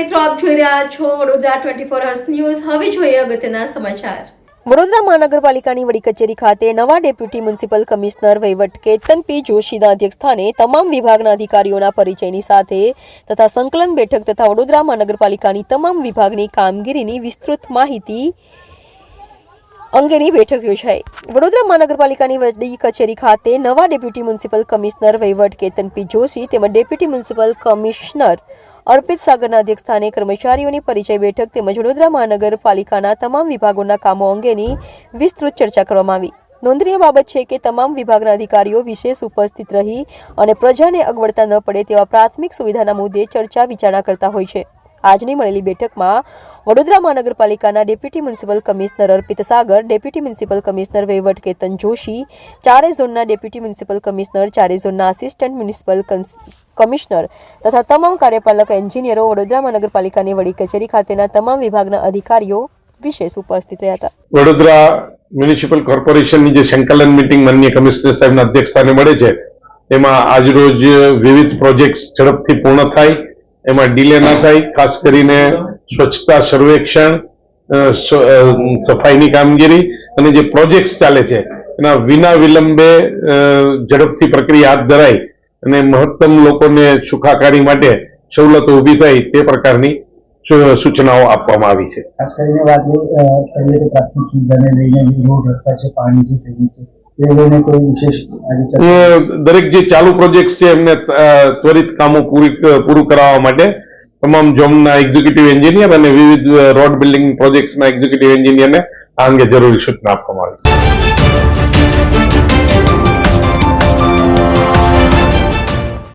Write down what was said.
મિત્રો, આપ જોઈ રહ્યા છો વડોદરા 24 અવર્સ ન્યૂઝ। હવે જોઈએ અગત્યના સમાચાર। વડોદરા મહાનગરપાલિકાની વડી કચેરી ખાતે નવા ડેપ્યુટી મ્યુનિસિપલ કમિશનર વહીવટ કેતન પી જોશીના અધ્યક્ષસ્થાને તમામ વિભાગના અધિકારીઓના પરિચયની સાથે તથા સંકલન બેઠક તથા વડોદરા મહાનગરપાલિકાની તમામ વિભાગની કામગીરીની વિસ્તૃત માહિતી અંગેની બેઠક યોજાઈ। વડોદરા મહાનગરપાલિકાની વડી કચેરી ખાતે નવા ડેપ્યુટી મ્યુનિસિપલ કમિશનર વહીવટ કેતન પી જોશી તેમજ ડેપ્યુટી મ્યુનિસિપલ કમિશનર અર્પિત સાગરના અધ્યક્ષસ્થાને કર્મચારીઓની પરિચય બેઠક તેમજ વડોદરા મહાનગરપાલિકાના તમામ વિભાગોના કામો અંગેની વિસ્તૃત ચર્ચા કરવામાં આવી। નોંધનીય બાબત છે કે તમામ વિભાગના અધિકારીઓ વિશેષ ઉપસ્થિત રહી અને પ્રજાને અગવડતા ન પડે તેવા પ્રાથમિક સુવિધાના મુદ્દે ચર્ચા વિચારણા કરતા હોય છે। આજની મળેલી બેઠકમાં વડોદરા મહાનગરપાલિકાના ડેપ્યુટી મ્યુનિસિપલ કમિશનર અર્પિત સાગર, ડેપ્યુટી મ્યુનિસિપલ કમિશનર વહીવટ કેતન જોશી, ચારે ઝોનના ડેપ્યુટી મ્યુનિસિપલ કમિશનર, ચારે ઝોનના આસિસ્ટન્ટ મ્યુનિસિપલ કમિશનર તથા તમામ કાર્યપાલક એન્જિનિયરો, વડોદરા મહાનગરપાલિકાની વડી કચેરી ખાતેના તમામ વિભાગના અધિકારીઓ વિશેષ ઉપસ્થિત રહ્યા હતા। વડોદરા મ્યુનિસિપલ કોર્પોરેશનની જે સંકલન મીટિંગ માનનીય કમિશનર સાહેબના અધ્યક્ષસ્થાને મળે છે તેમાં આજરોજ વિવિધ પ્રોજેક્ટ્સ ઝડપથી પૂર્ણ થાય, એમાં ડીલે ના થાય, ખાસ કરીને સ્વચ્છતા સર્વેક્ષણ, સફાઈની કામગીરી અને જે પ્રોજેક્ટ્સ ચાલે છે એના વિના વિલંબે ઝડપથી પ્રક્રિયા હાથ ધરાય અને મહત્તમ લોકોને સુખાકારી માટે સવલતો ઊભી થાય તે પ્રકારની સૂચનાઓ આપવામાં આવી છે। ખાસ કરીને વાત કરીએ તો પ્રાથમિક સુવિધાને લઈને રોડ રસ્તા છે, પાણી છે, થઈ છે, એ લઈને કોઈ વિશેષ દરેક જે ચાલુ પ્રોજેક્ટ છે એમને ત્વરિત કામો પૂરું કરાવવા માટે તમામ ઝોનના એક્ઝિક્યુટિવ એન્જિનિયર અને વિવિધ રોડ બિલ્ડિંગ પ્રોજેક્ટ્સના એક્ઝિક્યુટિવ એન્જિનિયરને આ અંગે જરૂરી સૂચના આપવામાં આવી છે।